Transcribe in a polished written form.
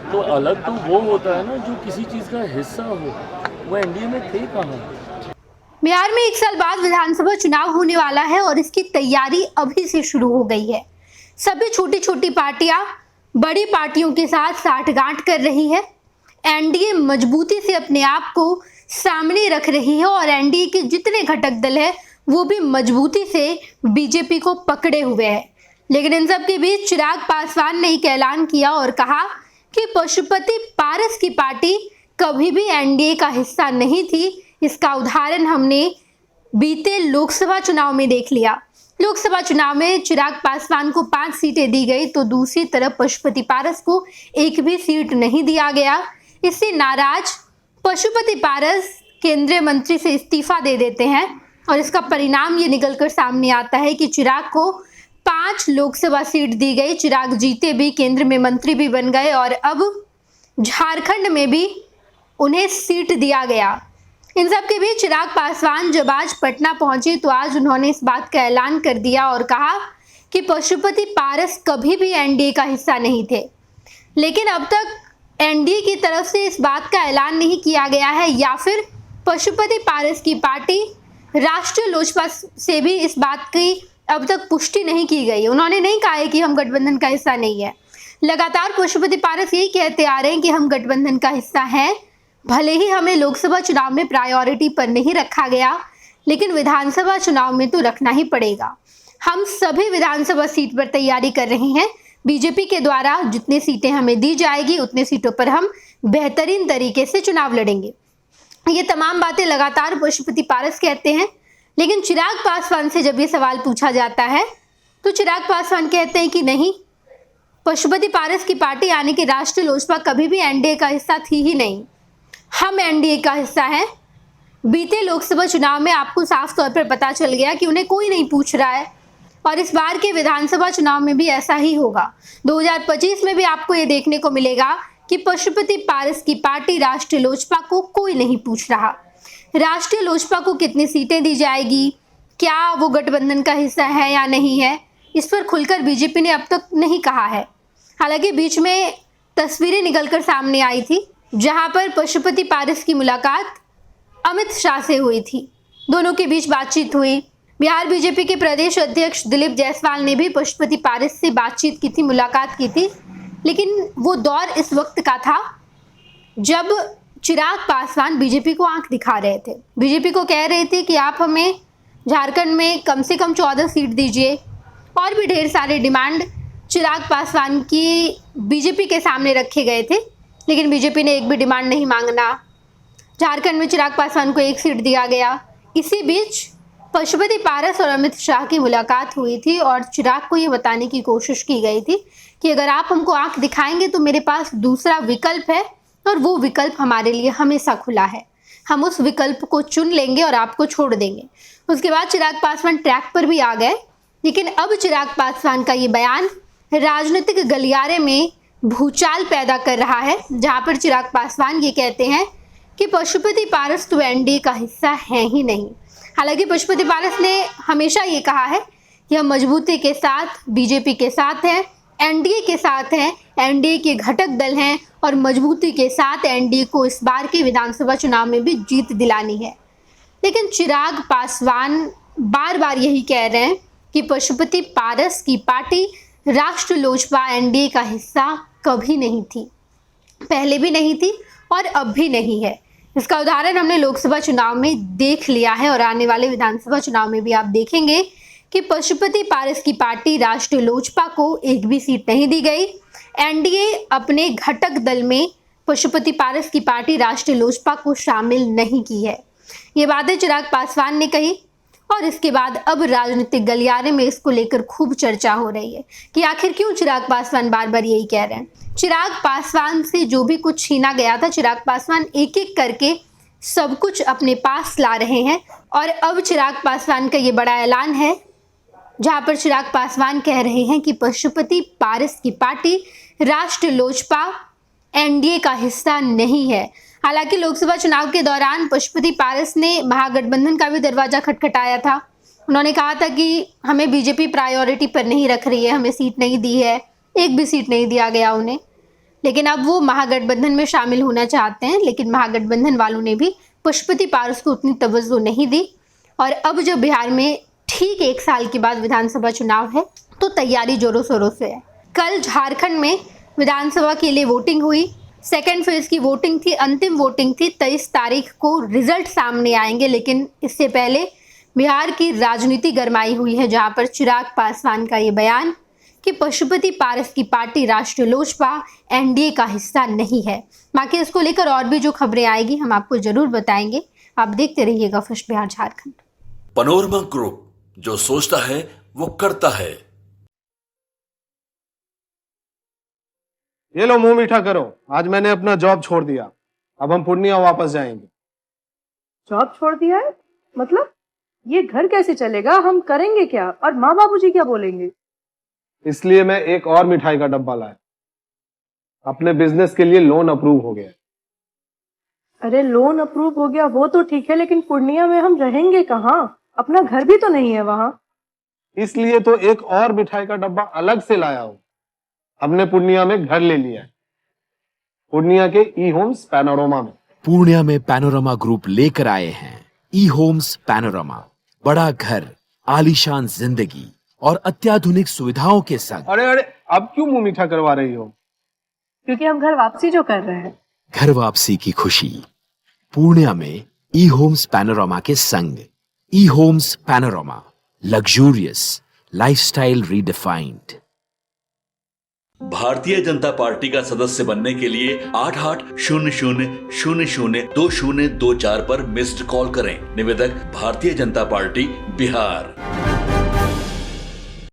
तो अलग तो वो होता है ना जो किसी चीज़ का हिस्सा हो, वो एनडीए में थे कहाँ? बिहार में 1 साल बाद विधानसभा चुनाव होने वाला है और इसकी तैयारी अभी से शुरू हो गई है। सभी छोटी छोटी पार्टियां बड़ी पार्टियों के साथ साठगांठ कर रही है। एनडीए मजबूती से अपने आप को सामने रख रही है और एनडीए के जितने घटक दल है वो भी मजबूती से बीजेपी को पकड़े हुए हैं। लेकिन इन सब के बीच चिराग पासवान ने एक ऐलान किया और कहा कि पशुपति पारस की पार्टी कभी भी एनडीए का हिस्सा नहीं थी। इसका उदाहरण हमने बीते लोकसभा चुनाव में देख लिया। लोकसभा चुनाव में चिराग पासवान को 5 सीटें दी गई तो दूसरी तरफ पशुपति पारस को एक भी सीट नहीं दिया गया। इससे नाराज पशुपति पारस केंद्रीय मंत्री से इस्तीफा दे देते हैं और इसका परिणाम ये निकलकर सामने आता है कि चिराग को 5 लोकसभा सीट दी गई। चिराग जीते भी, केंद्र में मंत्री भी बन गए और अब झारखंड में भी उन्हें सीट दिया गया। इन सब के बीच चिराग पासवान जब आज पटना पहुंचे तो आज उन्होंने इस बात का ऐलान कर दिया और कहा कि पशुपति पारस कभी भी एनडीए का हिस्सा नहीं थे। लेकिन अब तक एनडीए की तरफ से इस बात का ऐलान नहीं किया गया है या फिर पशुपति पारस की पार्टी राष्ट्रीय लोजपा से भी इस बात की अब तक पुष्टि नहीं की गई। उन्होंने नहीं कहा है कि हम गठबंधन का हिस्सा नहीं है। लगातार पशुपति पारस यही कहते आ रहे हैं कि हम गठबंधन का हिस्सा हैं। भले ही हमें लोकसभा चुनाव में प्रायोरिटी पर नहीं रखा गया, लेकिन विधानसभा चुनाव में तो रखना ही पड़ेगा। हम सभी विधानसभा सीट पर तैयारी कर रहे हैं। बीजेपी के द्वारा जितनी सीटें हमें दी जाएगी उतने सीटों पर हम बेहतरीन तरीके से चुनाव लड़ेंगे। ये तमाम बातें लगातार पशुपति पारस कहते हैं। लेकिन चिराग पासवान से जब ये सवाल पूछा जाता है तो चिराग पासवान कहते हैं कि नहीं, पशुपति पारस की पार्टी यानी कि राष्ट्रीय लोजपा कभी भी एनडीए का हिस्सा थी ही नहीं। हम एनडीए का हिस्सा हैं। बीते लोकसभा चुनाव में आपको साफ तौर पर पता चल गया कि उन्हें कोई नहीं पूछ रहा है और इस बार के विधानसभा चुनाव में भी ऐसा ही होगा। 2025 में भी आपको ये देखने को मिलेगा कि पशुपति पारस की पार्टी राष्ट्रीय लोजपा को कोई नहीं पूछ रहा। राष्ट्रीय लोजपा को कितनी सीटें दी जाएगी, क्या वो गठबंधन का हिस्सा है या नहीं है, इस पर खुलकर बीजेपी ने अब तक नहीं कहा है। हालांकि बीच में तस्वीरें निकलकर सामने आई थी जहां पर पशुपति पारस की मुलाकात अमित शाह से हुई थी। दोनों के बीच बातचीत हुई। बिहार बीजेपी के प्रदेश अध्यक्ष दिलीप जायसवाल ने भी पशुपति पारस से बातचीत की थी, मुलाकात की थी। लेकिन वो दौर इस वक्त का था जब चिराग पासवान बीजेपी को आंख दिखा रहे थे। बीजेपी को कह रहे थे कि आप हमें झारखंड में कम से कम 14 सीट दीजिए और भी ढेर सारे डिमांड चिराग पासवान की बीजेपी के सामने रखे गए थे। लेकिन बीजेपी ने एक भी डिमांड नहीं मांगना। झारखंड में चिराग पासवान को 1 सीट दिया गया। इसी बीच पशुपति पारस और अमित शाह की मुलाकात हुई थी और चिराग को ये बताने की कोशिश की गई थी कि अगर आप हमको आंख दिखाएंगे तो मेरे पास दूसरा विकल्प है और वो विकल्प हमारे लिए हमेशा खुला है। हम उस विकल्प को चुन लेंगे और आपको छोड़ देंगे। उसके बाद चिराग पासवान ट्रैक पर भी आ गए। लेकिन अब चिराग पासवान का ये बयान राजनीतिक गलियारे में भूचाल पैदा कर रहा है, जहां पर चिराग पासवान ये कहते हैं कि पशुपति पारस तो एनडीए का हिस्सा है ही नहीं। हालांकि पशुपति पारस ने हमेशा ये कहा है कि हम मजबूती के साथ बीजेपी के साथ हैं, एनडीए के साथ हैं, एनडीए के घटक दल हैं और मजबूती के साथ एनडीए को इस बार के विधानसभा चुनाव में भी जीत दिलानी है। लेकिन चिराग पासवान बार बार यही कह रहे हैं कि पशुपति पारस की पार्टी राष्ट्रीय लोजपा एनडीए का हिस्सा कभी नहीं थी, पहले भी नहीं थी और अब भी नहीं है। इसका उदाहरण हमने लोकसभा चुनाव में देख लिया है और आने वाले विधानसभा चुनाव में भी आप देखेंगे कि पशुपति पारस की पार्टी राष्ट्रीय लोजपा को एक भी सीट नहीं दी गई। एनडीए अपने घटक दल में पशुपति पारस की पार्टी राष्ट्रीय लोजपा को शामिल नहीं की है। ये बातें चिराग पासवान ने कही और इसके बाद अब राजनीतिक गलियारे में इसको लेकर खूब चर्चा हो रही है कि आखिर क्यों चिराग पासवान बार बार यही कह रहे हैं। चिराग पासवान से जो भी कुछ छीना गया था, चिराग पासवान एक एक करके सब कुछ अपने पास ला रहे हैं और अब चिराग पासवान का ये बड़ा ऐलान है जहां पर चिराग पासवान कह रहे हैं कि पशुपति पारस की पार्टी राष्ट्रीय लोजपा एनडीए का हिस्सा नहीं है। हालांकि लोकसभा चुनाव के दौरान पशुपति पारस ने महागठबंधन का भी दरवाजा खटखटाया था। उन्होंने कहा था कि हमें बीजेपी प्रायोरिटी पर नहीं रख रही है, हमें सीट नहीं दी है, एक भी सीट नहीं दिया गया उन्हें। लेकिन अब वो महागठबंधन में शामिल होना चाहते हैं, लेकिन महागठबंधन वालों ने भी पशुपति पारस को उतनी तवज्जो नहीं दी। और अब जब बिहार में ठीक 1 साल के बाद विधानसभा चुनाव है तो तैयारी जोरों शोरों से है। कल झारखंड में विधानसभा के लिए वोटिंग हुई, सेकेंड फेज की वोटिंग थी, अंतिम वोटिंग थी। 23 तारीख को रिजल्ट सामने आएंगे, लेकिन इससे पहले बिहार की राजनीति गरमाई हुई है, जहां पर चिराग पासवान का ये बयान कि पशुपति पारस की पार्टी राष्ट्रीय लोजपा एनडीए का हिस्सा नहीं है। बाकी इसको लेकर और भी जो खबरें आएगी हम आपको जरूर बताएंगे। आप देखते रहिएगा first Bihar Jharkhand. Panorama group, जो सोचता है वो करता है। ये लो मुंह मीठा करो, आज मैंने अपना जॉब छोड़ दिया, अब हम पूर्णिया वापस जाएंगे। जॉब छोड़ दिया है? मतलब ये घर कैसे चलेगा? हम करेंगे क्या? और माँ बाबूजी क्या बोलेंगे? इसलिए मैं एक और मिठाई का डब्बा लाया। अपने बिजनेस के लिए लोन अप्रूव हो गया। अरे लोन अप्रूव हो गया वो तो ठीक है, लेकिन पूर्णिया में हम रहेंगे कहाँ? अपना घर भी तो नहीं है वहाँ। इसलिए तो एक और मिठाई का डब्बा अलग से लाया हूँ। हमने पूर्णिया में घर ले लिया है, पूर्णिया के ई होम्स पैनोरमा में। पूर्णिया में पैनोरमा ग्रुप लेकर आए हैं ई होम्स पैनोरमा। बड़ा घर, आलीशान जिंदगी और अत्याधुनिक सुविधाओं के संग। अरे अब क्यों मुंह मीठा करवा रही हो? क्योंकि हम घर वापसी जो कर रहे हैं। घर वापसी की खुशी पूर्णिया में ई होम्स पैनोरमा के संग। ई homes panorama, luxurious lifestyle redefined. Bharatiya Janata party का सदस्य बनने के लिए 8800002024 पर मिस्ड कॉल करें। निवेदक भारतीय जनता पार्टी बिहार।